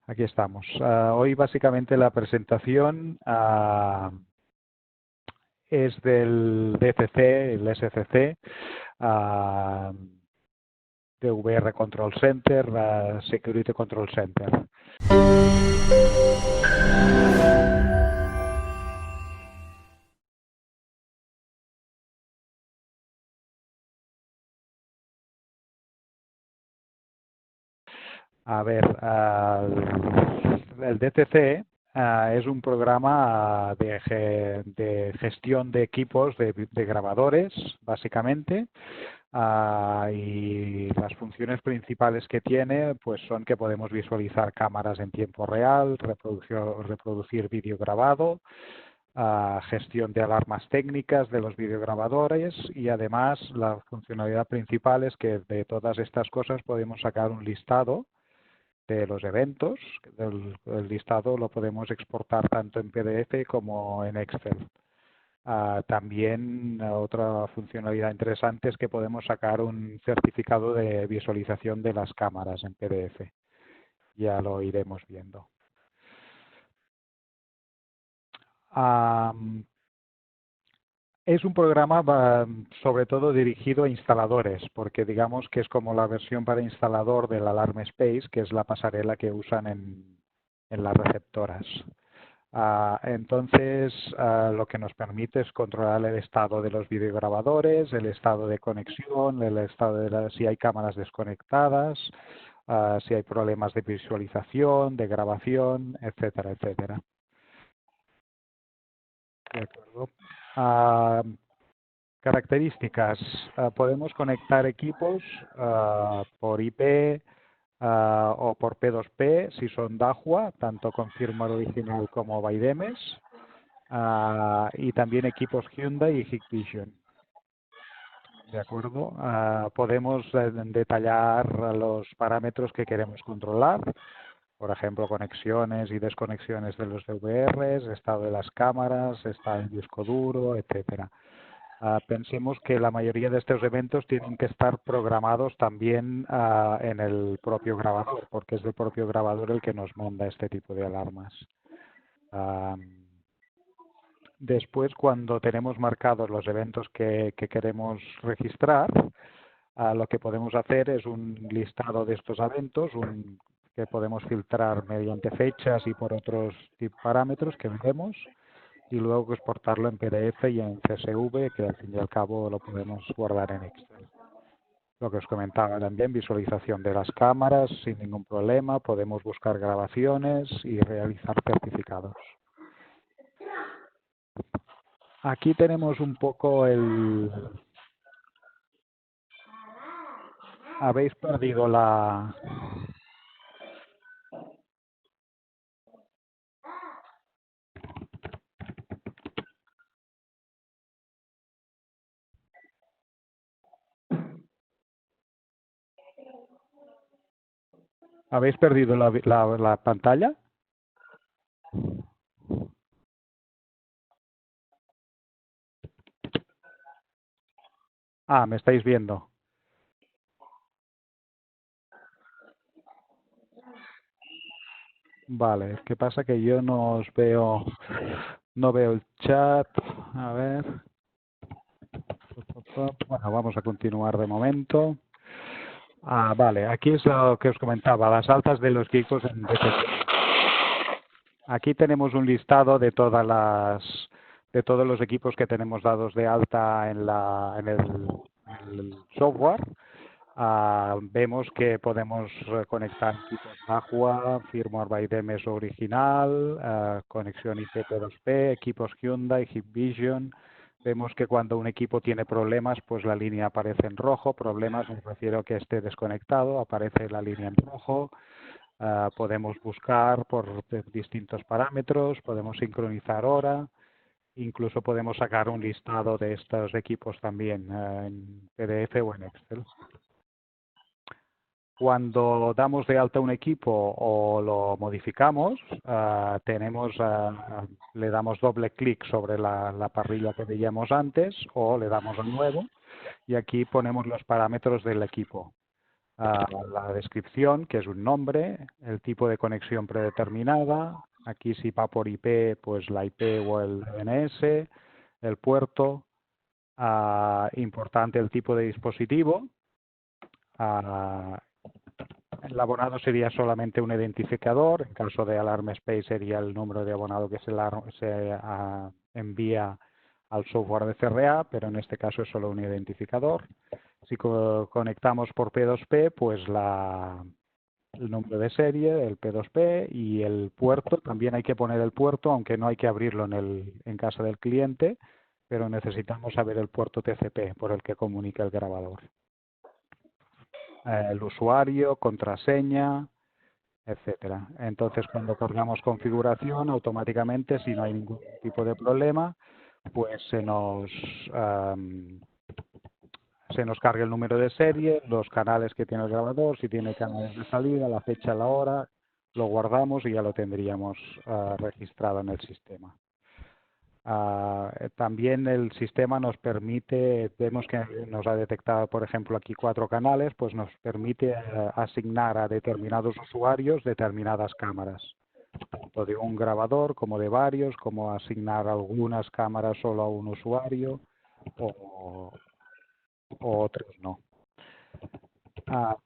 Aquí estamos. Hoy básicamente la presentación es del DCC, el SCC, de VR Control Center, Security Control Center. A ver, el DCC es un programa de gestión de equipos de grabadores, básicamente, y las funciones principales que tiene pues son que podemos visualizar cámaras en tiempo real, reproducir vídeo grabado, gestión de alarmas técnicas de los videograbadores y además la funcionalidad principal es que de todas estas cosas podemos sacar un listado de los eventos. El listado lo podemos exportar tanto en PDF como en Excel. También otra funcionalidad interesante es que podemos sacar un certificado de visualización de las cámaras en PDF. Ya lo iremos viendo. Es un programa sobre todo dirigido a instaladores, porque digamos que es como la versión para instalador del Alarm Space, que es la pasarela que usan en las receptoras. Entonces, lo que nos permite es controlar el estado de los videograbadores, el estado de conexión, el estado de si hay cámaras desconectadas, si hay problemas de visualización, de grabación, etcétera, etcétera. De acuerdo. Características. Podemos conectar equipos por IP o por P2P si son Dahua, tanto con firmware original como ByDemes, y también equipos Hyundai y Hikvision. ¿De acuerdo? Podemos detallar los parámetros que queremos controlar, por ejemplo, conexiones y desconexiones de los DVRs, estado de las cámaras, estado del disco duro, etcétera. Pensemos que la mayoría de estos eventos tienen que estar programados también en el propio grabador, porque es el propio grabador el que nos manda este tipo de alarmas. Después, cuando tenemos marcados los eventos que queremos registrar, lo que podemos hacer es un listado de estos eventos, que podemos filtrar mediante fechas y por otros parámetros que veremos, y luego exportarlo en PDF y en CSV, que al fin y al cabo lo podemos guardar en Excel. Lo que os comentaba también, visualización de las cámaras sin ningún problema, podemos buscar grabaciones y realizar certificados. Aquí tenemos un poco el... Habéis perdido la... ¿Habéis perdido la pantalla? Me estáis viendo. Vale, ¿qué pasa? Que yo no os veo, no veo el chat. A ver. Bueno, vamos a continuar de momento. Vale, aquí es lo que os comentaba, las altas de los equipos en DCC. Aquí tenemos un listado de todos los equipos que tenemos dados de alta en el software. Vemos que podemos conectar equipos Dahua, firmware ByDemes original, conexión IP2P, equipos Hyundai, Hikvision. Vemos que cuando un equipo tiene problemas, pues la línea aparece en rojo. Problemas, me refiero a que esté desconectado, aparece la línea en rojo. Podemos buscar por distintos parámetros, podemos sincronizar hora. Incluso podemos sacar un listado de estos equipos también en PDF o en Excel. Cuando damos de alta un equipo o lo modificamos, le damos doble clic sobre la parrilla que veíamos antes o le damos a nuevo y aquí ponemos los parámetros del equipo. la descripción, que es un nombre, el tipo de conexión predeterminada, aquí si va por IP, pues la IP o el DNS, el puerto, importante el tipo de dispositivo, el abonado sería solamente un identificador, en caso de Alarm Space sería el número de abonado que se envía al software de CRA, pero en este caso es solo un identificador. Si conectamos por P2P, pues el número de serie, el P2P y el puerto. También hay que poner el puerto, aunque no hay que abrirlo en casa del cliente, pero necesitamos saber el puerto TCP por el que comunica el grabador. El usuario, contraseña, etcétera. Entonces, cuando cargamos configuración, automáticamente, si no hay ningún tipo de problema, pues se nos carga el número de serie, los canales que tiene el grabador, si tiene canales de salida, la fecha, la hora, lo guardamos y ya lo tendríamos registrado en el sistema. También el sistema nos permite, vemos que nos ha detectado, por ejemplo, aquí 4 canales, pues nos permite asignar a determinados usuarios determinadas cámaras, tanto de un grabador como de varios, como asignar algunas cámaras solo a un usuario o otros no.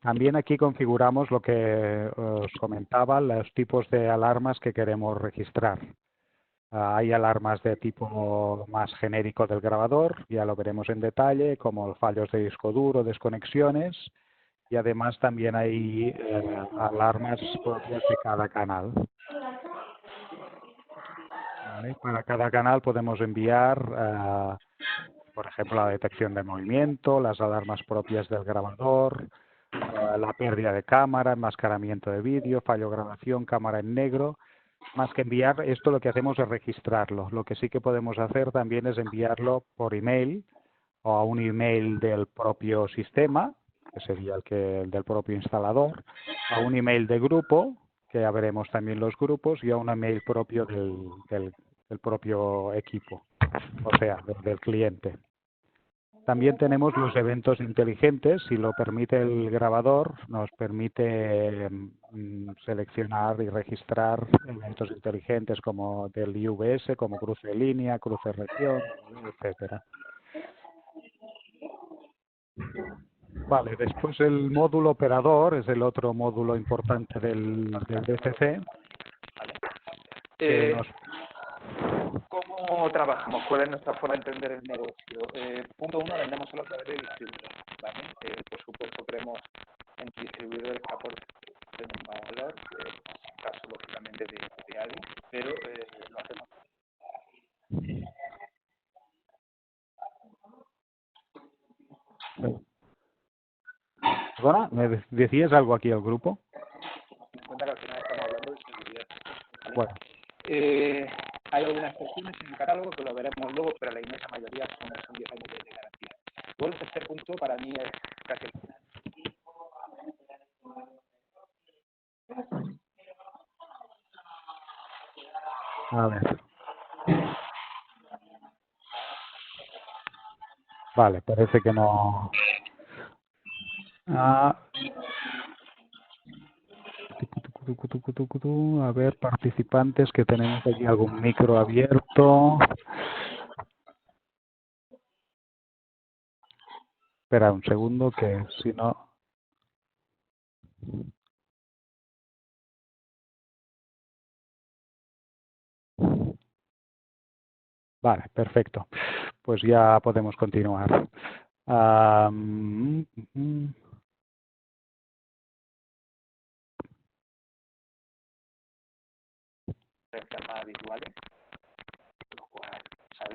También aquí configuramos lo que os comentaba, los tipos de alarmas que queremos registrar. Hay alarmas de tipo más genérico del grabador, ya lo veremos en detalle, como fallos de disco duro, desconexiones, y además también hay alarmas propias de cada canal. ¿Vale? Para cada canal podemos enviar, por ejemplo, la detección de movimiento, las alarmas propias del grabador, la pérdida de cámara, enmascaramiento de vídeo, fallo grabación, cámara en negro. Más que enviar, esto lo que hacemos es registrarlo. Lo que sí que podemos hacer también es enviarlo por email o a un email del propio sistema, que sería el del propio instalador, a un email de grupo, que ya veremos también los grupos, y a un email propio del propio equipo, o sea, del cliente. También tenemos los eventos inteligentes, si lo permite el grabador, nos permite seleccionar y registrar eventos inteligentes como del IVS, como cruce de línea, cruce de región, etcétera. Vale, después el módulo operador es el otro módulo importante del DCC. ¿Cómo trabajamos? ¿Cuál es nuestra forma de entender el negocio? Punto 1, vendemos solo a través de distribuidores, ¿vale? Por supuesto, creemos en distribuidores que aporten un valor, en el caso, lógicamente, de ADI, pero lo hacemos. Perdona, ¿me decías algo aquí al grupo? Me cuenta que al final estamos hablando de seguridad, ¿vale? Bueno. Hay algunas excepciones en el catálogo que lo veremos luego, pero la inmensa mayoría son 10 años de garantía. Luego el tercer punto para mí es casi el final. A ver. Vale, parece que no. A ver, participantes, que tenemos aquí algún micro abierto. Espera un segundo, que si no... Vale, perfecto. Pues ya podemos continuar.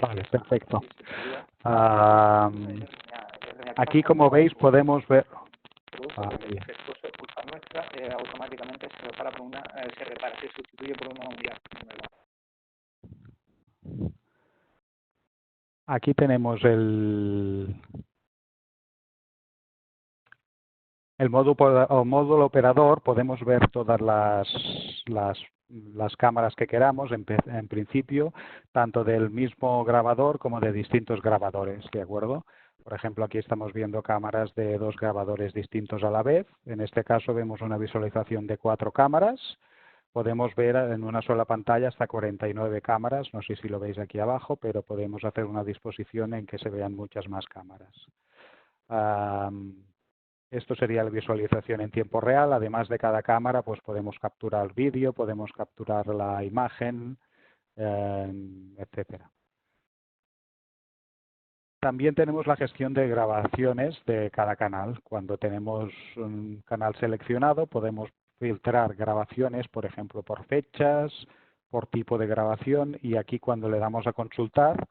Vale, perfecto. Aquí, como veis, podemos ver... Automáticamente se repara por una, se sustituye por una unidad nueva. Aquí tenemos el módulo operador. Podemos ver todas las cámaras que queramos, en principio, tanto del mismo grabador como de distintos grabadores, ¿de acuerdo? Por ejemplo, aquí estamos viendo cámaras de 2 grabadores distintos a la vez. En este caso vemos una visualización de 4 cámaras. Podemos ver en una sola pantalla hasta 49 cámaras. No sé si lo veis aquí abajo, pero podemos hacer una disposición en que se vean muchas más cámaras. Esto sería la visualización en tiempo real. Además de cada cámara, pues podemos capturar el vídeo, podemos capturar la imagen, etcétera. También tenemos la gestión de grabaciones de cada canal. Cuando tenemos un canal seleccionado, podemos filtrar grabaciones, por ejemplo, por fechas, por tipo de grabación, y aquí cuando le damos a consultar,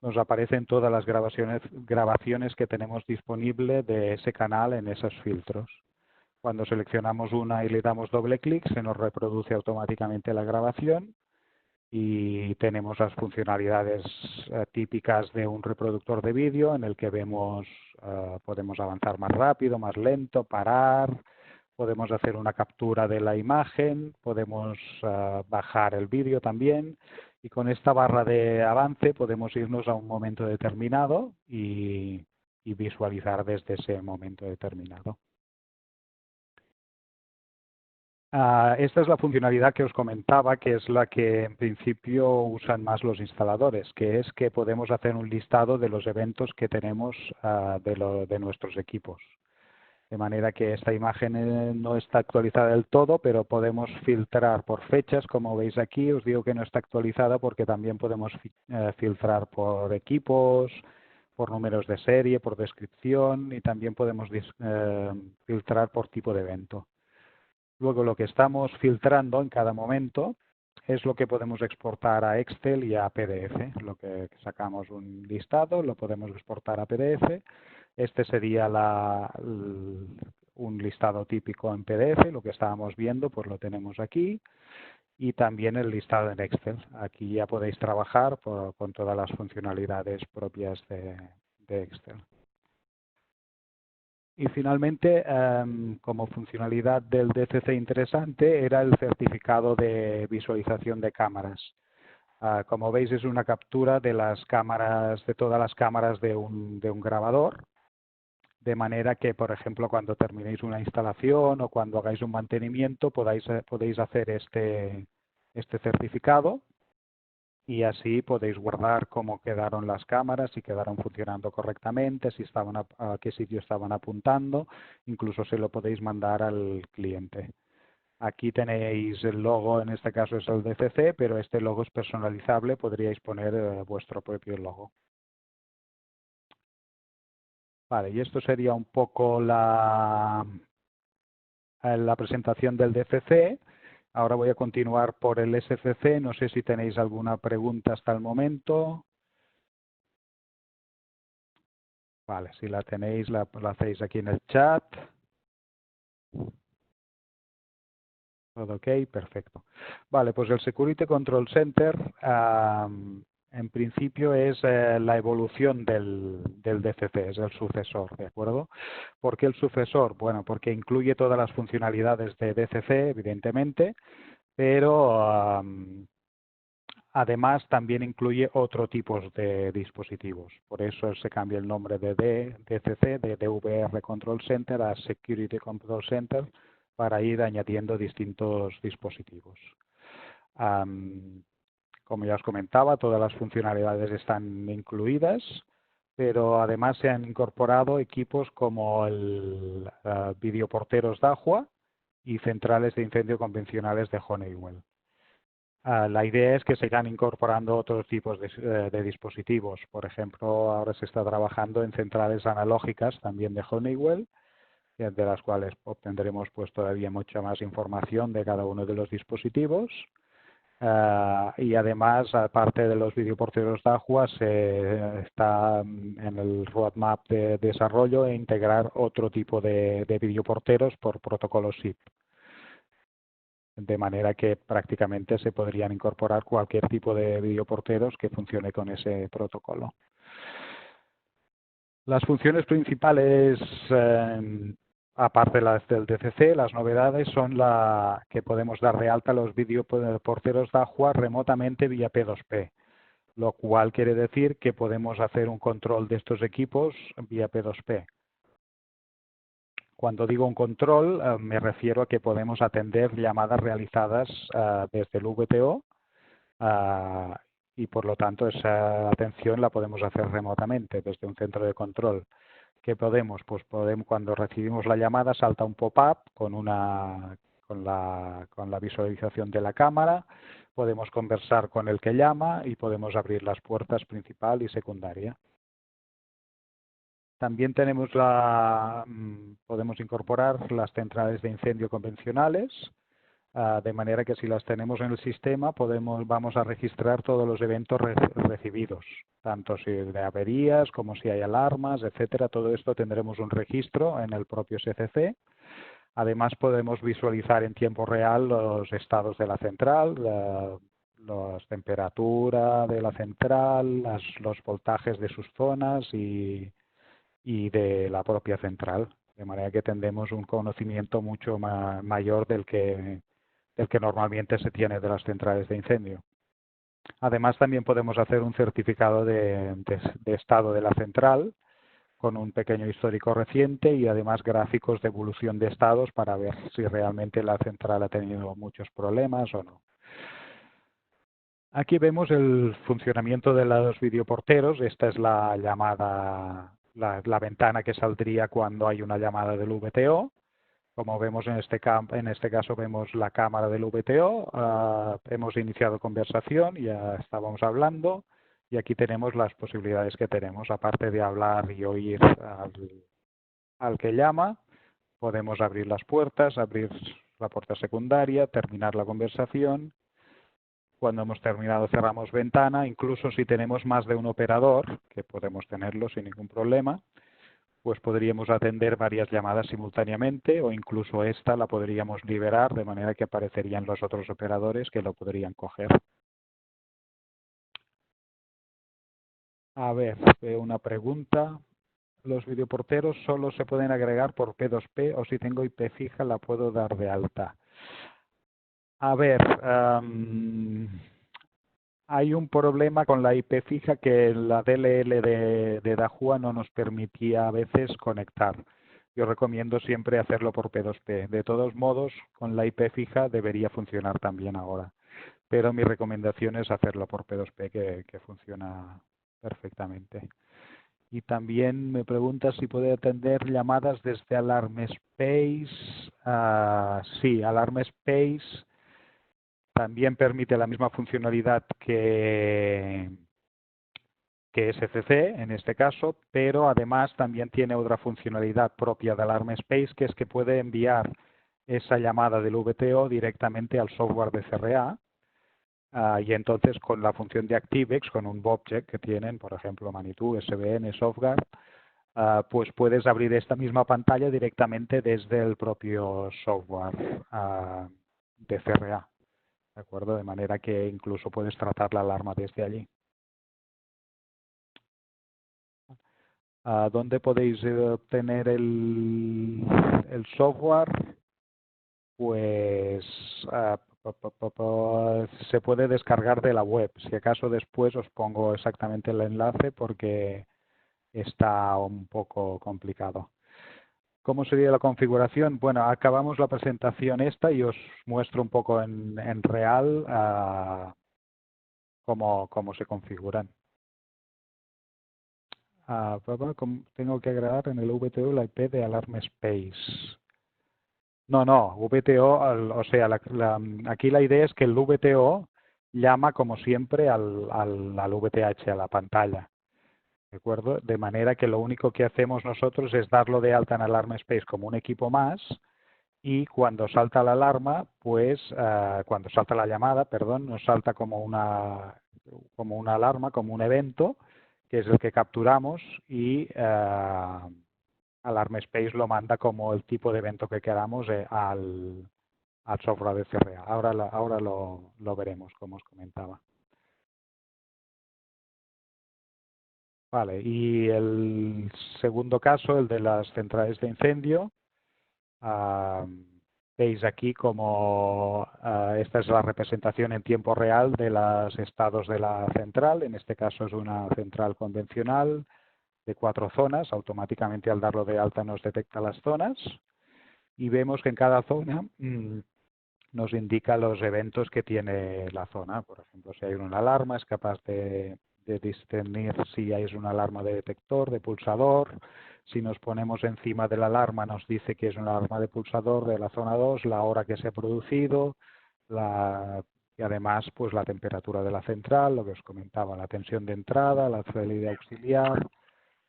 nos aparecen todas las grabaciones que tenemos disponible de ese canal en esos filtros. Cuando seleccionamos una y le damos doble clic, se nos reproduce automáticamente la grabación y tenemos las funcionalidades típicas de un reproductor de vídeo en el que vemos, podemos avanzar más rápido, más lento, parar, podemos hacer una captura de la imagen, podemos bajar el vídeo también, y con esta barra de avance podemos irnos a un momento determinado y visualizar desde ese momento determinado. Esta es la funcionalidad que os comentaba, que es la que en principio usan más los instaladores, que es que podemos hacer un listado de los eventos que tenemos de nuestros equipos. De manera que esta imagen no está actualizada del todo, pero podemos filtrar por fechas, como veis aquí. Os digo que no está actualizada porque también podemos filtrar por equipos, por números de serie, por descripción, y también podemos filtrar por tipo de evento. Luego lo que estamos filtrando en cada momento es lo que podemos exportar a Excel y a PDF. Lo que sacamos un listado, lo podemos exportar a PDF. Este sería un listado típico en PDF, lo que estábamos viendo, pues lo tenemos aquí. Y también el listado en Excel. Aquí ya podéis trabajar con todas las funcionalidades propias de Excel. Y finalmente, como funcionalidad del DCC interesante, era el certificado de visualización de cámaras. Como veis, es una captura de las cámaras, de todas las cámaras de un grabador, de manera que, por ejemplo, cuando terminéis una instalación o cuando hagáis un mantenimiento, podéis hacer este certificado. Y así podéis guardar cómo quedaron las cámaras, si quedaron funcionando correctamente, si estaban a qué sitio estaban apuntando, incluso se lo podéis mandar al cliente. Aquí tenéis el logo, en este caso es el DCC, pero este logo es personalizable, podríais poner vuestro propio logo. Vale, y esto sería un poco la presentación del DCC. Ahora voy a continuar por el SCC. No sé si tenéis alguna pregunta hasta el momento. Vale, si la tenéis, la hacéis aquí en el chat. ¿Todo ok? Perfecto. Vale, pues el Security Control Center en principio es la evolución del DCC, es el sucesor, ¿de acuerdo? ¿Por qué el sucesor? Bueno, porque incluye todas las funcionalidades de DCC, evidentemente, pero además también incluye otro tipo de dispositivos. Por eso se cambia el nombre de DCC, de DVR Control Center, a Security Control Center, para ir añadiendo distintos dispositivos. Como ya os comentaba, todas las funcionalidades están incluidas, pero además se han incorporado equipos como el videoporteros Dahua y centrales de incendio convencionales de Honeywell. La idea es que se irán incorporando otros tipos de dispositivos. Por ejemplo, ahora se está trabajando en centrales analógicas también de Honeywell, de las cuales obtendremos pues todavía mucha más información de cada uno de los dispositivos. Y además, aparte de los videoporteros Dahua, se está en el roadmap de desarrollo e integrar otro tipo de videoporteros por protocolo SIP. De manera que prácticamente se podrían incorporar cualquier tipo de videoporteros que funcione con ese protocolo. Las funciones principales, aparte del DCC, las novedades son que podemos dar de alta los videoporteros Dahua remotamente vía P2P. lo cual quiere decir que podemos hacer un control de estos equipos vía P2P. Cuando digo un control, me refiero a que podemos atender llamadas realizadas desde el VTO y por lo tanto esa atención la podemos hacer remotamente desde un centro de control. ¿Qué podemos? Pues podemos, cuando recibimos la llamada salta un pop-up con la visualización de la cámara, podemos conversar con el que llama y podemos abrir las puertas principal y secundaria. También podemos incorporar las centrales de incendio convencionales, de manera que si las tenemos en el sistema vamos a registrar todos los eventos recibidos, tanto si de averías como si hay alarmas, etcétera. Todo esto tendremos un registro en el propio SCC. Además podemos visualizar en tiempo real los estados de la central, la temperatura de la central, los voltajes de sus zonas y de la propia central, de manera que tendremos un conocimiento mucho mayor del que normalmente se tiene de las centrales de incendio. Además, también podemos hacer un certificado de estado de la central con un pequeño histórico reciente y además gráficos de evolución de estados para ver si realmente la central ha tenido muchos problemas o no. Aquí vemos el funcionamiento de los videoporteros. Esta es la llamada, la ventana que saldría cuando hay una llamada del VTO. Como vemos en este caso vemos la cámara del VTO, hemos iniciado conversación, ya estábamos hablando y aquí tenemos las posibilidades que tenemos. Aparte de hablar y oír al que llama, podemos abrir las puertas, abrir la puerta secundaria, terminar la conversación. Cuando hemos terminado cerramos ventana, incluso si tenemos más de un operador, que podemos tenerlo sin ningún problema, pues podríamos atender varias llamadas simultáneamente o incluso esta la podríamos liberar de manera que aparecerían los otros operadores que lo podrían coger. A ver, veo una pregunta. ¿Los videoporteros solo se pueden agregar por P2P o si tengo IP fija la puedo dar de alta? A ver, hay un problema con la IP fija que la DLL de Dahua no nos permitía a veces conectar. Yo recomiendo siempre hacerlo por P2P. De todos modos, con la IP fija debería funcionar también ahora. Pero mi recomendación es hacerlo por P2P, que funciona perfectamente. Y también me pregunta si puede atender llamadas desde Alarm Space. Sí, Alarm Space también permite la misma funcionalidad que SCC en este caso, pero además también tiene otra funcionalidad propia de Alarm Space, que es que puede enviar esa llamada del VTO directamente al software de CRA. Y entonces con la función de ActiveX, con un object que tienen, por ejemplo, Manitou, SVN, SoftGuard, pues puedes abrir esta misma pantalla directamente desde el propio software de CRA. ¿De acuerdo? De manera que incluso puedes tratar la alarma desde allí. ¿Dónde podéis obtener el software? Pues se puede descargar de la web. Si acaso después os pongo exactamente el enlace porque está un poco complicado. ¿Cómo sería la configuración? Bueno, acabamos la presentación esta y os muestro un poco en real cómo se configuran. Tengo que agregar en el VTO la IP de Alarm Space. No, VTO, o sea, aquí la idea es que el VTO llama como siempre al VTH, a la pantalla. ¿De acuerdo? De manera que lo único que hacemos nosotros es darlo de alta en Alarm Space como un equipo más y cuando salta la alarma, pues cuando salta la llamada, perdón, nos salta como una alarma, como un evento, que es el que capturamos y Alarm Space lo manda como el tipo de evento que queramos al software de CRA. Ahora lo veremos, como os comentaba. Vale, y el segundo caso, el de las centrales de incendio, Veis aquí como esta es la representación en tiempo real de los estados de la central. En este caso es una central convencional de 4 zonas. Automáticamente al darlo de alta nos detecta las zonas. Y vemos que en cada zona nos indica los eventos que tiene la zona. Por ejemplo, si hay una alarma, es capaz de discernir si hay una alarma de detector, de pulsador. Si nos ponemos encima de la alarma, nos dice que es una alarma de pulsador de la zona 2, la hora que se ha producido, y además pues la temperatura de la central, lo que os comentaba, la tensión de entrada, la salida auxiliar,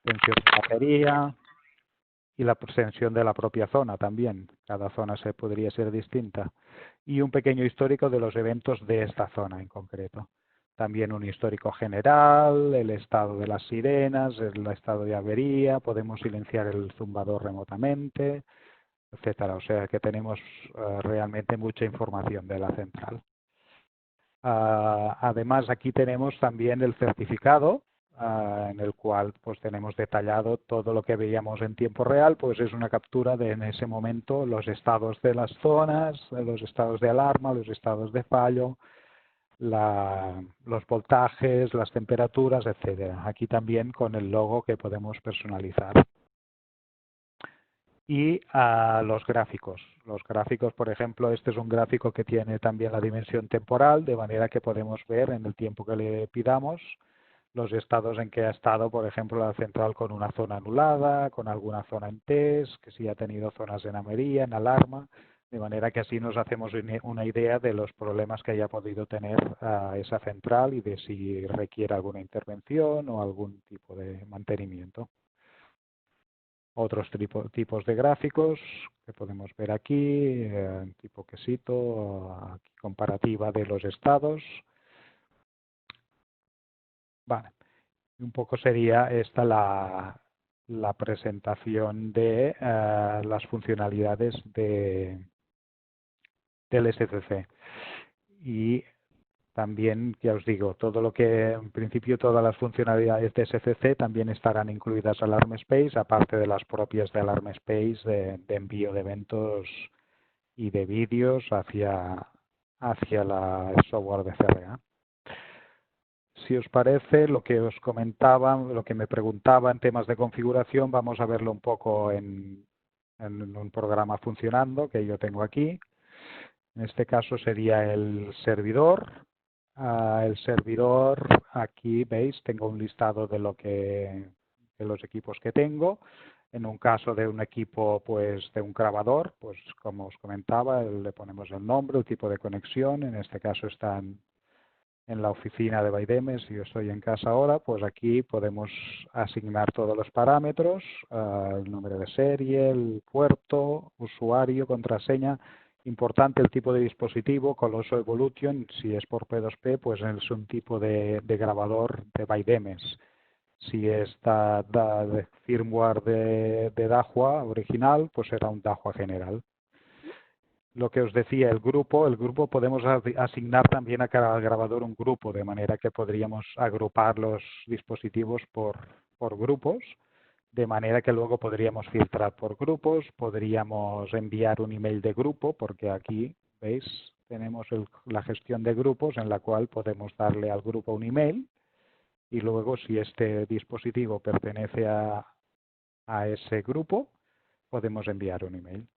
tensión de batería y la tensión de la propia zona también. Cada zona podría ser distinta. Y un pequeño histórico de los eventos de esta zona en concreto. También un histórico general, el estado de las sirenas, el estado de avería, podemos silenciar el zumbador remotamente, etcétera. O sea que tenemos realmente mucha información de la central. Además, aquí tenemos también el certificado, en el cual pues tenemos detallado todo lo que veíamos en tiempo real, pues es una captura de en ese momento los estados de las zonas, los estados de alarma, los estados de fallo, los voltajes, las temperaturas, etcétera. Aquí también con el logo que podemos personalizar. Y los gráficos. Los gráficos, por ejemplo, este es un gráfico que tiene también la dimensión temporal, de manera que podemos ver en el tiempo que le pidamos los estados en que ha estado, por ejemplo, la central con una zona anulada, con alguna zona en test, que si ha tenido zonas en avería, en alarma, de manera que así nos hacemos una idea de los problemas que haya podido tener esa central y de si requiere alguna intervención o algún tipo de mantenimiento. Otros tipos de gráficos que podemos ver aquí, tipo quesito, aquí comparativa de los estados. Vale. Un poco sería esta la presentación de las funcionalidades del SCC. Y también, ya os digo, todo lo que, en principio, todas las funcionalidades de SCC también estarán incluidas en Alarm Space, aparte de las propias de Alarm Space de envío de eventos y de vídeos hacia el software de CRA. Si os parece, lo que os comentaba, lo que me preguntaba en temas de configuración, vamos a verlo un poco en un programa funcionando que yo tengo aquí. En este caso sería el servidor. El servidor, aquí veis, tengo un listado de los equipos que tengo. En un caso de un equipo, pues de un grabador, pues como os comentaba, le ponemos el nombre, el tipo de conexión. En este caso están en la oficina de Bydemes, si yo estoy en casa ahora, pues aquí podemos asignar todos los parámetros, el nombre de serie, el puerto, usuario, contraseña. Importante el tipo de dispositivo, Colosso Evolution, si es por P2P, pues es un tipo de grabador de Bydemes. Si es de firmware de Dahua original, pues será un Dahua general. Lo que os decía, el grupo podemos asignar también a cada grabador un grupo, de manera que podríamos agrupar los dispositivos por grupos, de manera que luego podríamos filtrar por grupos, podríamos enviar un email de grupo, porque aquí, veis, tenemos la gestión de grupos en la cual podemos darle al grupo un email y luego si este dispositivo pertenece a ese grupo, podemos enviar un email.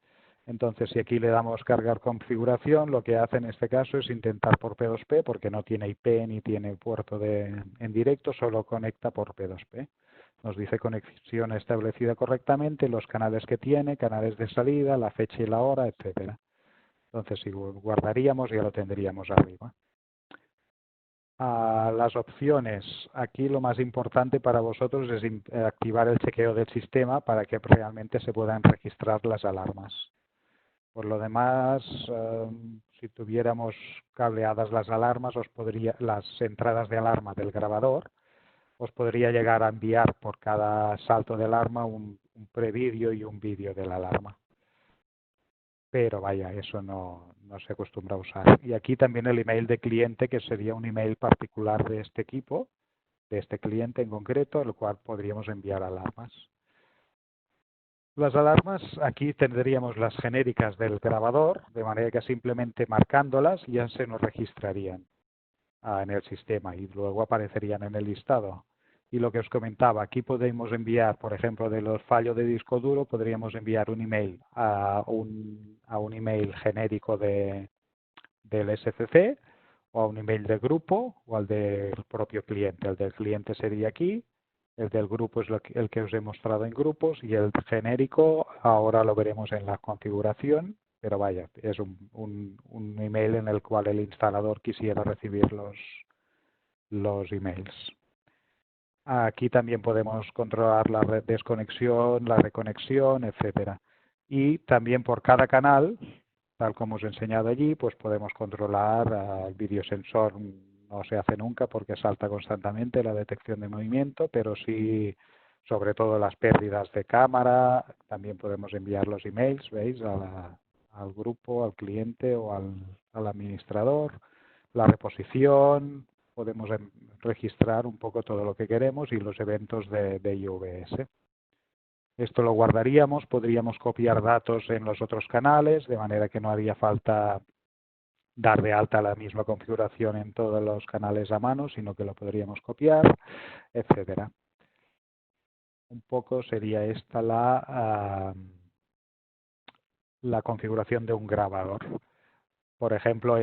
Entonces, si aquí le damos cargar configuración, lo que hace en este caso es intentar por P2P, porque no tiene IP ni tiene puerto en directo, solo conecta por P2P. Nos dice conexión establecida correctamente, los canales que tiene, canales de salida, la fecha y la hora, etcétera. Entonces, si guardaríamos, ya lo tendríamos arriba. Las opciones. Aquí lo más importante para vosotros es activar el chequeo del sistema para que realmente se puedan registrar las alarmas. Por lo demás, si tuviéramos cableadas las alarmas, las entradas de alarma del grabador, os podría llegar a enviar por cada salto de alarma un prevídeo y un vídeo de la alarma. Pero vaya, eso no se acostumbra a usar. Y aquí también el email de cliente, que sería un email particular de este equipo, de este cliente en concreto, el cual podríamos enviar alarmas. Las alarmas, aquí tendríamos las genéricas del grabador, de manera que simplemente marcándolas ya se nos registrarían en el sistema y luego aparecerían en el listado. Y lo que os comentaba, aquí podemos enviar, por ejemplo, de los fallos de disco duro, podríamos enviar un email a un email genérico del SCC, o a un email de grupo, o al del propio cliente. El del cliente sería aquí, el del grupo es el que os he mostrado en grupos, y el genérico ahora lo veremos en la configuración, pero vaya, es un email en el cual el instalador quisiera recibir los emails. Aquí también podemos controlar la desconexión, la reconexión, etcétera. Y también por cada canal, tal como os he enseñado allí, pues podemos controlar el videosensor. No se hace nunca porque salta constantemente la detección de movimiento, pero sí, sobre todo las pérdidas de cámara. También podemos enviar los emails, ¿veis? Al grupo, al cliente o al administrador. La reposición, podemos registrar un poco todo lo que queremos y los eventos de IVS. Esto lo guardaríamos, podríamos copiar datos en los otros canales, de manera que no haría falta dar de alta la misma configuración en todos los canales a mano, sino que lo podríamos copiar, etcétera. Un poco sería esta la configuración de un grabador. Por ejemplo,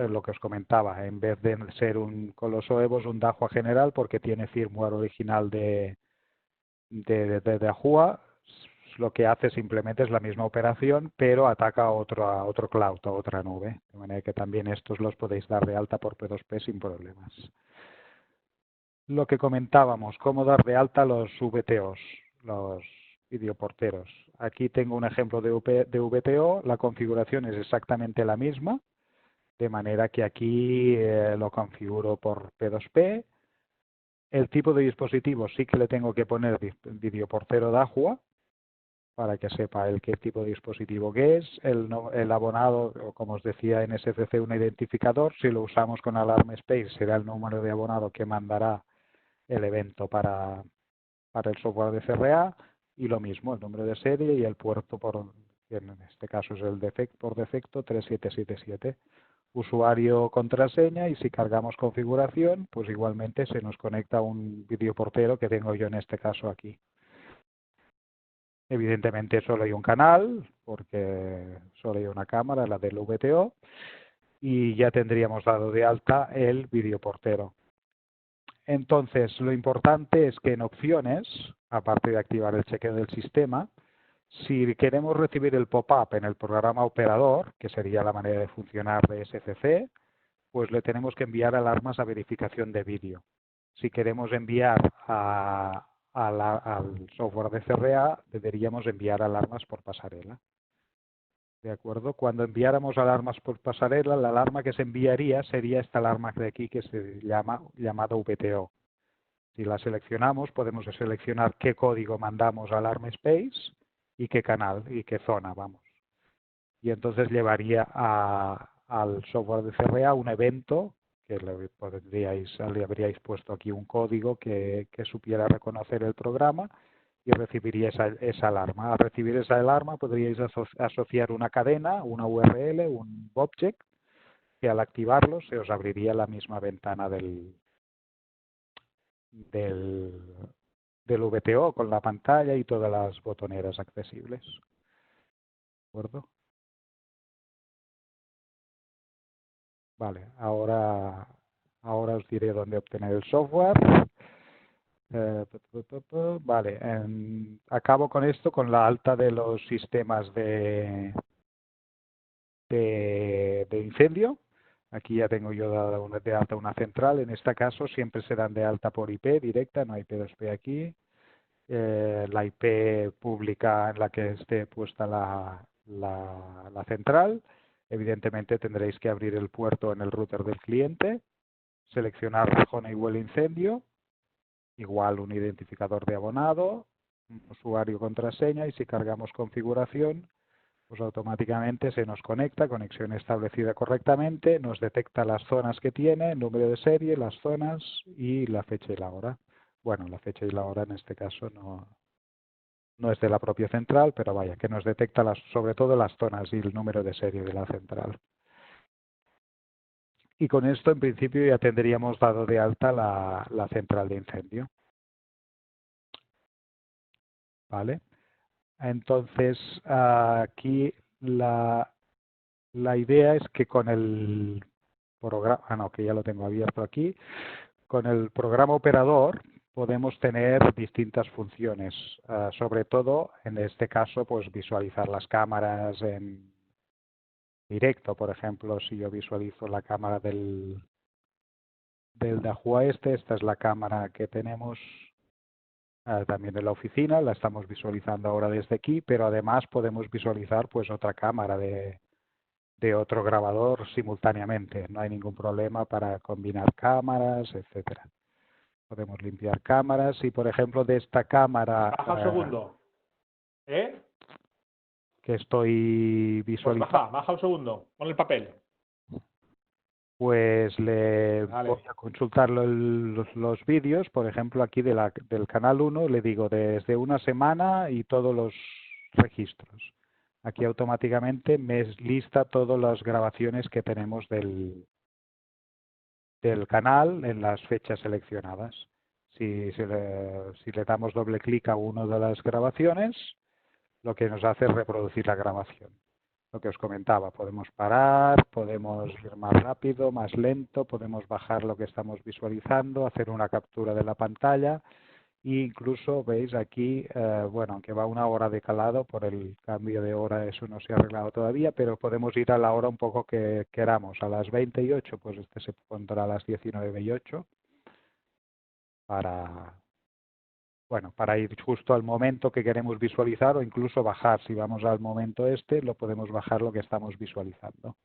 lo que os comentaba, en vez de ser un Coloso Evo, es un Dahua general porque tiene firmware original de Dahua. Lo que hace simplemente es la misma operación, pero ataca a otro cloud, a otra nube. De manera que también estos los podéis dar de alta por P2P sin problemas. Lo que comentábamos, cómo dar de alta los VTOs, los videoporteros. Aquí tengo un ejemplo de VTO, la configuración es exactamente la misma, de manera que aquí lo configuro por P2P. El tipo de dispositivo sí que le tengo que poner videoportero Dahua, para que sepa el qué tipo de dispositivo que es. El abonado, como os decía en SCC, un identificador. Si lo usamos con Alarm Space, será el número de abonado que mandará el evento para el software de CRA, y lo mismo, el número de serie y el puerto, que en este caso es el por defecto 3777. Usuario, contraseña, y si cargamos configuración, pues igualmente se nos conecta un videoportero que tengo yo en este caso aquí. Evidentemente solo hay un canal, porque solo hay una cámara, la del VTO, y ya tendríamos dado de alta el videoportero. Entonces, lo importante es que en opciones, aparte de activar el chequeo del sistema, si queremos recibir el pop-up en el programa operador, que sería la manera de funcionar de SCC, pues le tenemos que enviar alarmas a verificación de vídeo. Si queremos enviar al software de CRA, deberíamos enviar alarmas por pasarela. ¿De acuerdo? Cuando enviáramos alarmas por pasarela, la alarma que se enviaría sería esta alarma de aquí, que se llama llamada VTO. Si la seleccionamos, podemos seleccionar qué código mandamos a Alarm Space y qué canal y qué zona, vamos. Y entonces llevaría al software de CRA un evento que le habríais puesto aquí un código que supiera reconocer el programa, y recibiría esa alarma. Al recibir esa alarma podríais asociar una cadena, una URL, un object, que al activarlo se os abriría la misma ventana del VTO con la pantalla y todas las botoneras accesibles. ¿De acuerdo? Vale, ahora os diré dónde obtener el software. Vale, acabo con esto, con la alta de los sistemas de incendio. Aquí ya tengo yo de alta una central. En este caso siempre se dan de alta por IP directa, no hay P2P aquí. La IP pública en la que esté puesta la central. Evidentemente tendréis que abrir el puerto en el router del cliente, seleccionar la Honeywell incendio, igual un identificador de abonado, usuario, contraseña, y si cargamos configuración, pues automáticamente se nos conecta, conexión establecida correctamente, nos detecta las zonas que tiene, el número de serie, las zonas y la fecha y la hora. Bueno, la fecha y la hora en este caso no, no es de la propia central, pero vaya, que nos detecta sobre todo las zonas y el número de serie de la central. Y con esto, en principio, ya tendríamos dado de alta la central de incendio. ¿Vale? Entonces, aquí la idea es que con el programa, no, que ya lo tengo abierto aquí, con el programa operador podemos tener distintas funciones, sobre todo en este caso pues visualizar las cámaras en directo. Por ejemplo, si yo visualizo la cámara del Dahua esta es la cámara que tenemos también en la oficina, la estamos visualizando ahora desde aquí, pero además podemos visualizar pues otra cámara de otro grabador simultáneamente. No hay ningún problema para combinar cámaras, etcétera. Podemos limpiar cámaras y, por ejemplo, de esta cámara Baja un segundo. ¿Eh? que estoy Pues visualizando, baja un segundo. Pon el papel. pues le Vale. voy a consultar los vídeos. Por ejemplo, aquí del canal 1 le digo desde una semana y todos los registros. Aquí automáticamente me lista todas las grabaciones que tenemos del canal en las fechas seleccionadas. Si le damos doble clic a una de las grabaciones, lo que nos hace es reproducir la grabación. Lo que os comentaba, podemos parar, podemos ir más rápido, más lento, podemos bajar lo que estamos visualizando, hacer una captura de la pantalla. E incluso veis aquí, bueno, aunque va una hora de calado, por el cambio de hora eso no se ha arreglado todavía, pero podemos ir a la hora un poco que queramos. A las 20:08, pues este se pondrá a las 19:08 para, bueno, para ir justo al momento que queremos visualizar o incluso bajar. Si vamos al momento este, lo podemos bajar lo que estamos visualizando.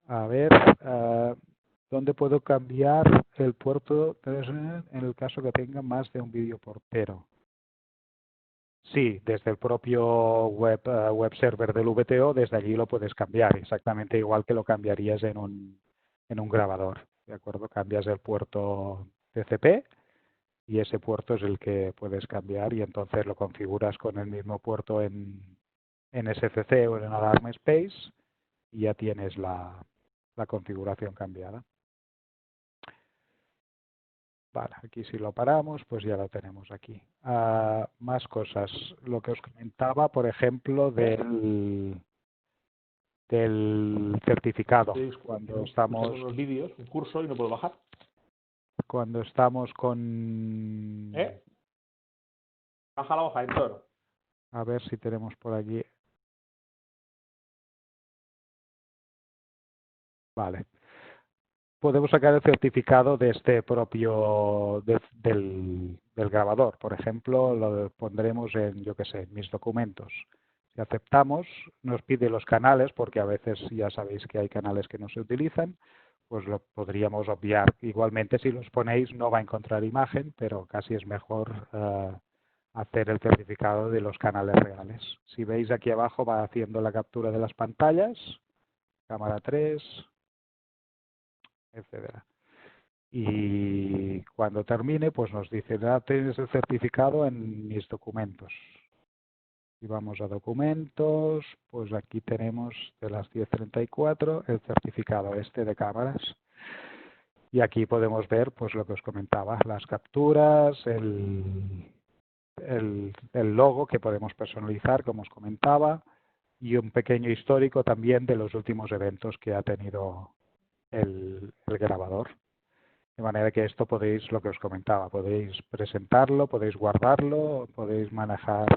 A ver, ¿dónde puedo cambiar el puerto en el caso que tenga más de un vídeo portero? Sí, desde el propio web server del VTO, desde allí lo puedes cambiar, exactamente igual que lo cambiarías en un grabador. ¿De acuerdo? Cambias el puerto TCP y ese puerto es el que puedes cambiar y entonces lo configuras con el mismo puerto en SCC o en Alarm Space y ya tienes la configuración cambiada. Vale, aquí si lo paramos, pues ya lo tenemos aquí. Más cosas. Lo que os comentaba, por ejemplo, del certificado. Cuando estamos unos vídeos, un curso y no puedo bajar. Cuando estamos con... Baja la hoja, Héctor. A ver si tenemos por aquí. Vale. Podemos sacar el certificado de este propio del grabador. Por ejemplo, lo pondremos en, yo qué sé, mis documentos. Si aceptamos, nos pide los canales, porque a veces ya sabéis que hay canales que no se utilizan, pues lo podríamos obviar. Igualmente, si los ponéis, no va a encontrar imagen, pero casi es mejor hacer el certificado de los canales reales. Si veis aquí abajo va haciendo la captura de las pantallas, cámara 3, etcétera. Y cuando termine, pues nos dice, ya tienes el certificado en mis documentos. Y vamos a documentos, pues aquí tenemos de las 10:34 el certificado este de cámaras. Y aquí podemos ver pues lo que os comentaba, las capturas, el logo que podemos personalizar, como os comentaba, y un pequeño histórico también de los últimos eventos que ha tenido el grabador. De manera que esto podéis, lo que os comentaba, podéis presentarlo, podéis guardarlo, podéis manejar,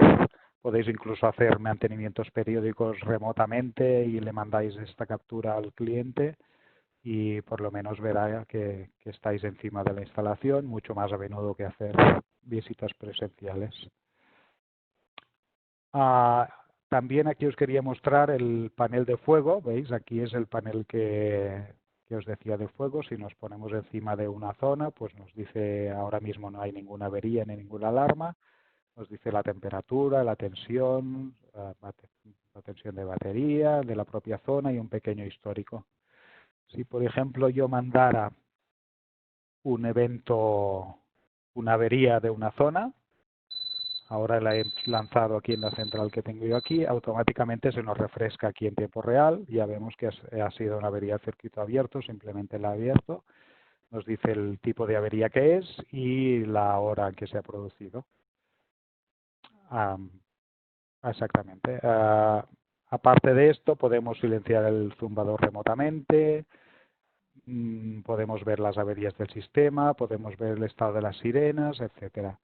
podéis incluso hacer mantenimientos periódicos remotamente y le mandáis esta captura al cliente y por lo menos verá que estáis encima de la instalación, mucho más a menudo que hacer visitas presenciales. También aquí os quería mostrar el panel de fuego, ¿veis? Aquí es el panel que os decía de fuego. Si nos ponemos encima de una zona, pues nos dice ahora mismo no hay ninguna avería ni ninguna alarma. Nos dice la temperatura, la tensión de batería, de la propia zona y un pequeño histórico. Si, por ejemplo, yo mandara un evento, una avería de una zona, Ahora la he lanzado aquí en la central que tengo yo aquí, automáticamente se nos refresca aquí en tiempo real, ya vemos que ha sido una avería de circuito abierto, simplemente la ha abierto, nos dice el tipo de avería que es y la hora en que se ha producido. Exactamente. Aparte de esto, podemos silenciar el zumbador remotamente, podemos ver las averías del sistema, podemos ver el estado de las sirenas, etcétera.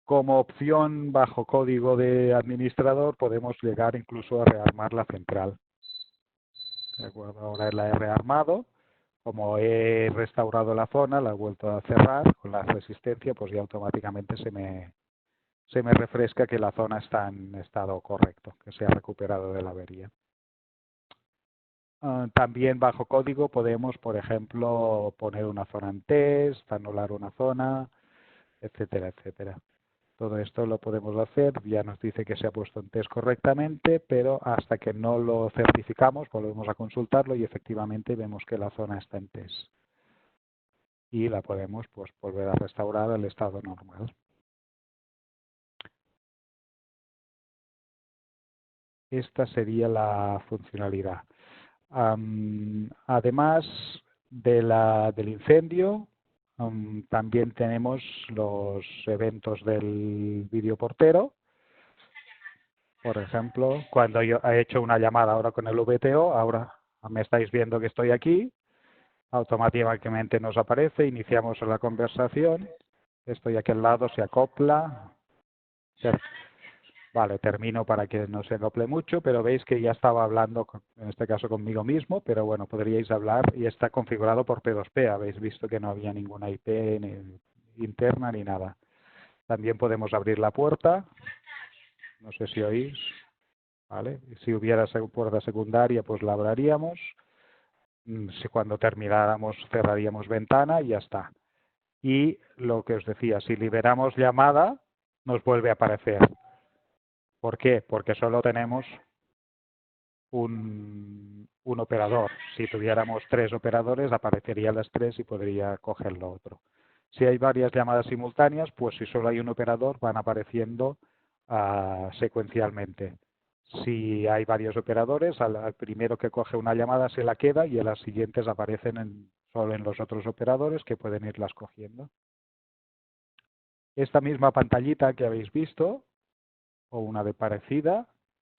Como opción bajo código de administrador podemos llegar incluso a rearmar la central. ¿De acuerdo? Ahora la he rearmado. Como he restaurado la zona, la he vuelto a cerrar con la resistencia, pues ya automáticamente se me refresca que la zona está en estado correcto, que se ha recuperado de la avería. También bajo código podemos, por ejemplo, poner una zona en test, anular una zona, etcétera, etcétera. Todo esto lo podemos hacer, ya nos dice que se ha puesto en test correctamente, pero hasta que no lo certificamos volvemos a consultarlo y efectivamente vemos que la zona está en test. Y la podemos pues volver a restaurar al estado normal. Esta sería la funcionalidad. Además del incendio, también tenemos los eventos del videoportero. Por ejemplo, cuando yo he hecho una llamada ahora con el VTO, ahora me estáis viendo que estoy aquí, automáticamente nos aparece, iniciamos la conversación, estoy aquí al lado, se acopla. Vale, termino para que no se acople mucho, pero veis que ya estaba hablando, en este caso conmigo mismo, pero bueno, podríais hablar y está configurado por P2P. Habéis visto que no había ninguna IP interna ni nada. También podemos abrir la puerta, no sé si oís, ¿vale? Si hubiera puerta secundaria, pues la abriríamos. Si cuando termináramos cerraríamos ventana y ya está. Y lo que os decía, si liberamos llamada, nos vuelve a aparecer. ¿Por qué? Porque solo tenemos un operador. Si tuviéramos 3 operadores, aparecerían las 3 y podría coger lo otro. Si hay varias llamadas simultáneas, pues si solo hay un operador, van apareciendo secuencialmente. Si hay varios operadores, al primero que coge una llamada se la queda y en las siguientes aparecen solo en los otros operadores que pueden irlas cogiendo. Esta misma pantallita que habéis visto, o una de parecida,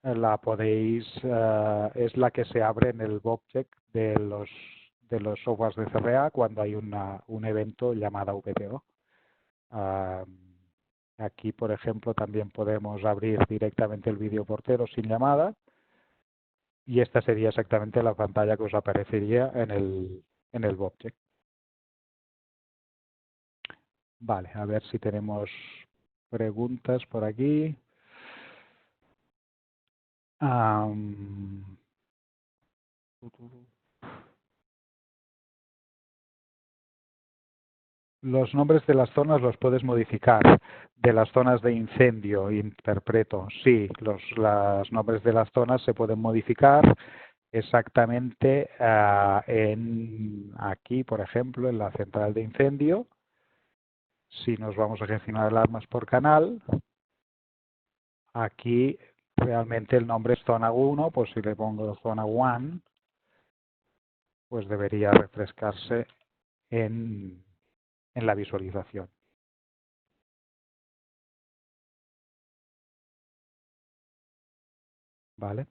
la podéis, es la que se abre en el Bobcheck de los softwares de CRA cuando hay un evento llamada VTO. Aquí, por ejemplo, también podemos abrir directamente el videoportero sin llamada y esta sería exactamente la pantalla que os aparecería en el Bobcheck. Vale, a ver si tenemos preguntas por aquí. Los nombres de las zonas los puedes modificar. De las zonas de incendio, interpreto, sí, los nombres de las zonas se pueden modificar exactamente aquí, por ejemplo, en la central de incendio. Si nos vamos a gestionar alarmas por canal, aquí realmente el nombre es zona 1, pues si le pongo zona 1, pues debería refrescarse en la visualización. ¿Vale?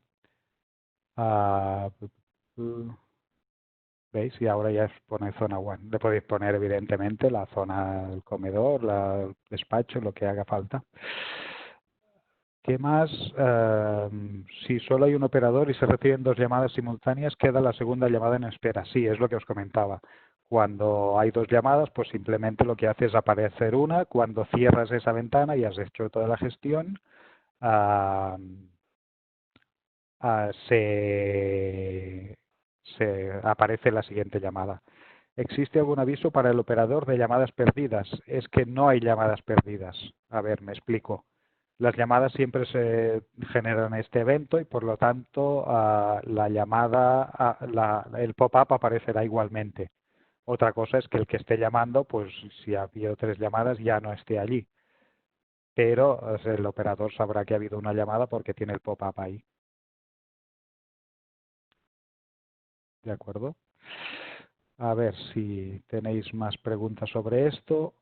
¿Veis? Y ahora ya pone zona 1. Le podéis poner evidentemente la zona del comedor, el despacho, lo que haga falta. ¿Qué más? Si solo hay un operador y se reciben 2 llamadas simultáneas, queda la segunda llamada en espera. Sí, es lo que os comentaba. Cuando hay 2 llamadas, pues simplemente lo que hace es aparecer una. Cuando cierras esa ventana y has hecho toda la gestión, se aparece la siguiente llamada. ¿Existe algún aviso para el operador de llamadas perdidas? Es que no hay llamadas perdidas. A ver, me explico. Las llamadas siempre se generan este evento y por lo tanto la llamada, el pop-up aparecerá igualmente. Otra cosa es que el que esté llamando, pues si ha habido 3 llamadas ya no esté allí. pero el operador sabrá que ha habido una llamada porque tiene el pop-up ahí. ¿De acuerdo? A ver si tenéis más preguntas sobre esto.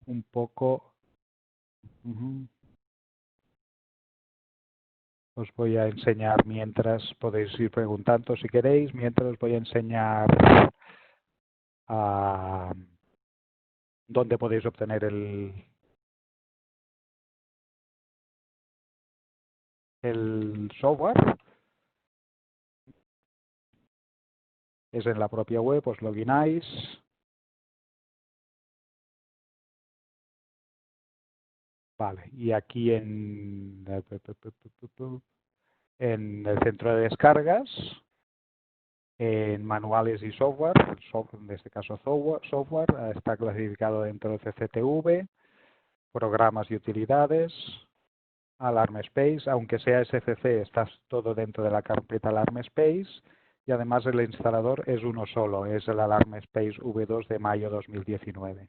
Un poco. Os voy a enseñar mientras, podéis ir preguntando si queréis, mientras os voy a enseñar dónde podéis obtener el software. Es en la propia web, os logináis. Vale, y aquí en el centro de descargas, en manuales y software, en este caso software, está clasificado dentro de CCTV, programas y utilidades, Alarm Space, aunque sea SCC, está todo dentro de la carpeta Alarm Space, y además el instalador es uno solo, es el Alarm Space V2 de mayo 2019.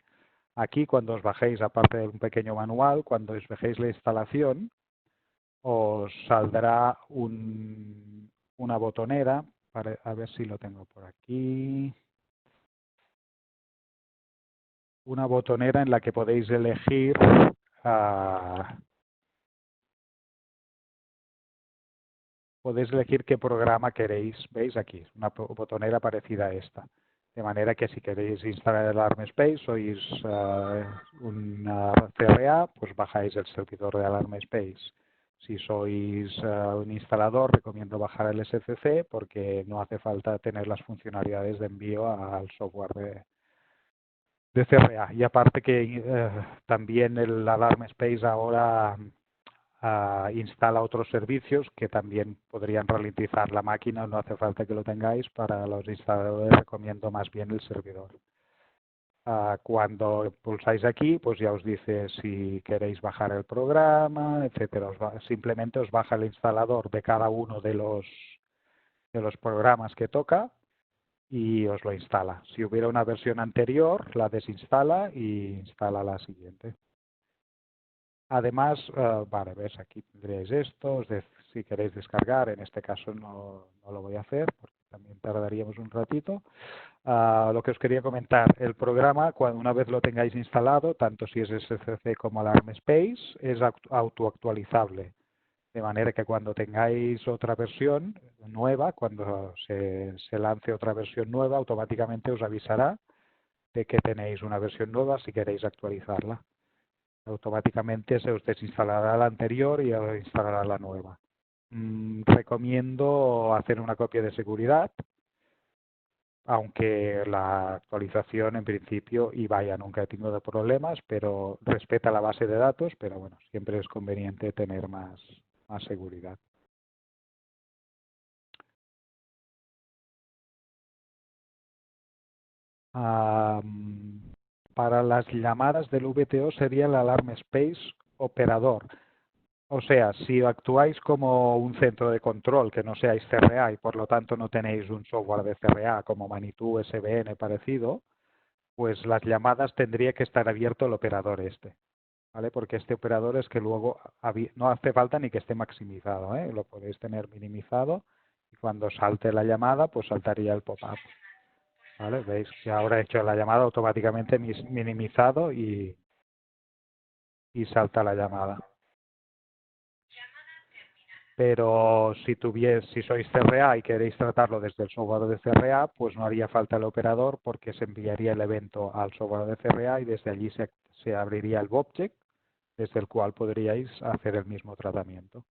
Aquí, cuando os bajéis, aparte de un pequeño manual, cuando os bajéis la instalación, os saldrá una botonera, a ver si lo tengo por aquí, una botonera en la que podéis elegir qué programa queréis. ¿Veis aquí? Una botonera parecida a esta. De manera que si queréis instalar el Alarm Space, sois una CRA, pues bajáis el servidor de Alarm Space. Si sois un instalador, recomiendo bajar el SCC porque no hace falta tener las funcionalidades de envío al software de CRA. Y aparte que también el Alarm Space ahora instala otros servicios que también podrían ralentizar la máquina, no hace falta que lo tengáis. Para los instaladores recomiendo más bien el servidor. Cuando pulsáis aquí, pues ya os dice si queréis bajar el programa, etcétera. Simplemente os baja el instalador de cada uno de los programas que toca y os lo instala. Si hubiera una versión anterior, la desinstala y instala la siguiente. Además, vale, ves, aquí tendréis esto, si queréis descargar, en este caso no lo voy a hacer porque también tardaríamos un ratito. Lo que os quería comentar, el programa, una vez lo tengáis instalado, tanto si es SCC como Alarm Space, es autoactualizable. De manera que cuando tengáis otra versión nueva, cuando se lance otra versión nueva, automáticamente os avisará de que tenéis una versión nueva si queréis actualizarla. Automáticamente se os desinstalará la anterior y os instalará la nueva. Recomiendo hacer una copia de seguridad, aunque la actualización en principio, y vaya, nunca he tenido problemas, pero respeta la base de datos, pero bueno, siempre es conveniente tener más seguridad. Para las llamadas del VTO sería el Alarm Space operador. O sea, si actuáis como un centro de control, que no seáis CRA y por lo tanto no tenéis un software de CRA como Manitou, SBN parecido, pues las llamadas tendría que estar abierto el operador este, ¿vale? Porque este operador es que luego no hace falta ni que esté maximizado, ¿eh? Lo podéis tener minimizado y cuando salte la llamada, pues saltaría el pop-up, ¿vale? Veis que ahora he hecho la llamada automáticamente minimizado y salta la llamada. Pero si sois CRA y queréis tratarlo desde el software de CRA, pues no haría falta el operador porque se enviaría el evento al software de CRA y desde allí se abriría el object desde el cual podríais hacer el mismo tratamiento.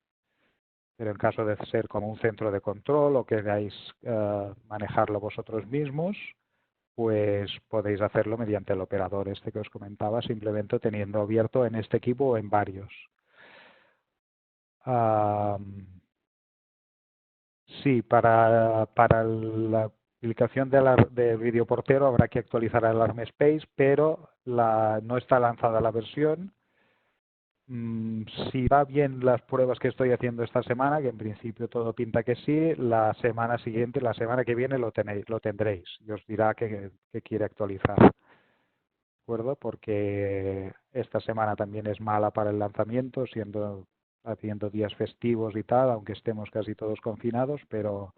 Pero en caso de ser como un centro de control o queráis manejarlo vosotros mismos, pues podéis hacerlo mediante el operador este que os comentaba, simplemente teniendo abierto en este equipo o en varios. Sí, para la aplicación de videoportero habrá que actualizar el Alarm Space, pero no está lanzada la versión. Si va bien las pruebas que estoy haciendo esta semana, que en principio todo pinta que sí, la semana siguiente, la semana que viene lo tendréis y os dirá que quiere actualizar. acuerdo? Porque esta semana también es mala para el lanzamiento, haciendo días festivos y tal, aunque estemos casi todos confinados, pero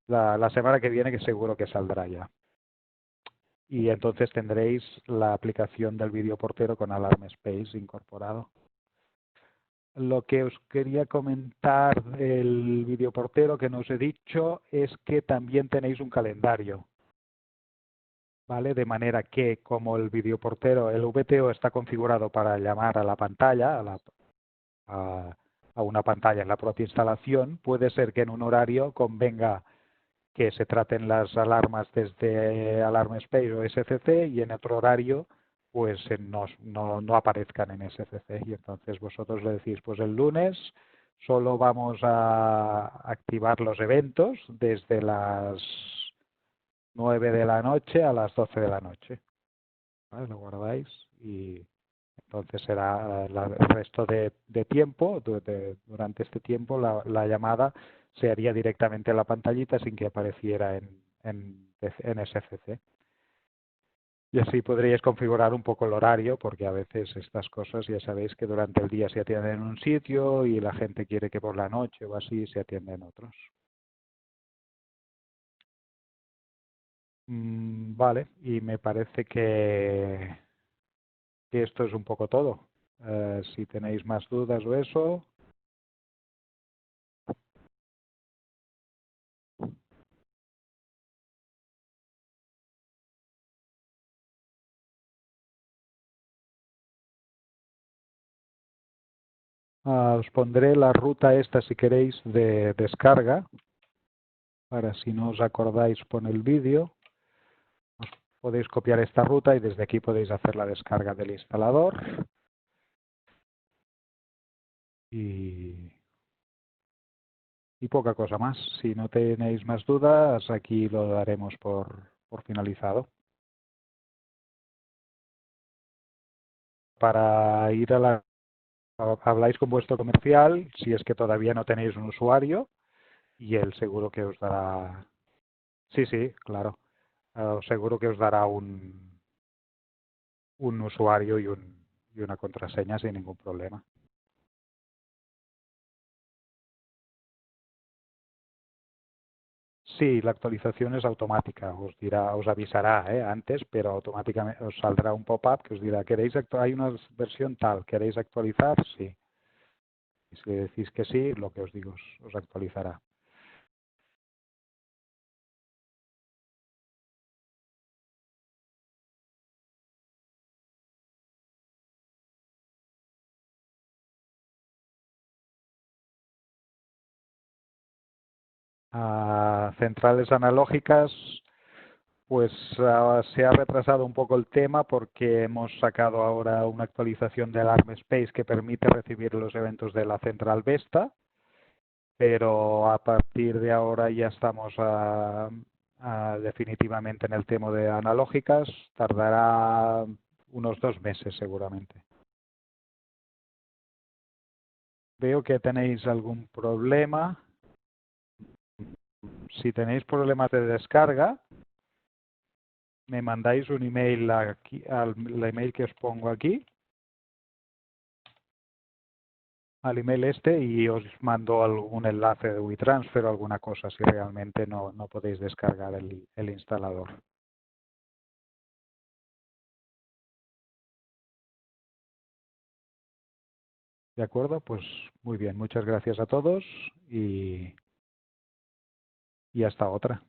la semana que viene que seguro que saldrá ya. Y entonces tendréis la aplicación del vídeo portero con Alarm Space incorporado. Lo que os quería comentar del vídeo portero que no os he dicho es que también tenéis un calendario, ¿vale? De manera que como el vídeo portero, el VTO está configurado para llamar a la pantalla, a una pantalla en la propia instalación, puede ser que en un horario convenga que se traten las alarmas desde Alarm Space o SCC y en otro horario pues no aparezcan en SCC y entonces vosotros le decís pues el lunes solo vamos a activar los eventos desde las 9 de la noche a las 12 de la noche. ¿Vale? Lo guardáis y entonces será el resto de tiempo, durante este tiempo la llamada se haría directamente en la pantallita sin que apareciera en SFC. Y así podríais configurar un poco el horario, porque a veces estas cosas ya sabéis que durante el día se atienden en un sitio y la gente quiere que por la noche o así se atienda en otros. Vale, y me parece que esto es un poco todo. Si tenéis más dudas o eso. Os pondré la ruta esta, si queréis, de descarga, para si no os acordáis con el vídeo. Os podéis copiar esta ruta y desde aquí podéis hacer la descarga del instalador. Y poca cosa más. Si no tenéis más dudas, aquí lo daremos por finalizado. Para ir a la... Habláis con vuestro comercial, si es que todavía no tenéis un usuario, y él seguro que os dará... Sí, sí, claro. Seguro que os dará un usuario y una contraseña sin ningún problema. Sí, la actualización es automática, os avisará antes, pero automáticamente os saldrá un pop-up que os dirá, hay una versión tal, ¿queréis actualizar? Sí. Y si le decís que sí, lo que os digo os actualizará. Centrales analógicas, pues se ha retrasado un poco el tema porque hemos sacado ahora una actualización de Alarm Space que permite recibir los eventos de la central Vesta, pero a partir de ahora ya estamos definitivamente en el tema de analógicas. Tardará unos 2 meses seguramente. Veo que tenéis algún problema. Si tenéis problemas de descarga, me mandáis un email aquí, al email que os pongo aquí, al email este, y os mando algún enlace de WeTransfer o alguna cosa si realmente no podéis descargar el instalador. ¿De acuerdo? Pues muy bien, muchas gracias a todos y hasta otra.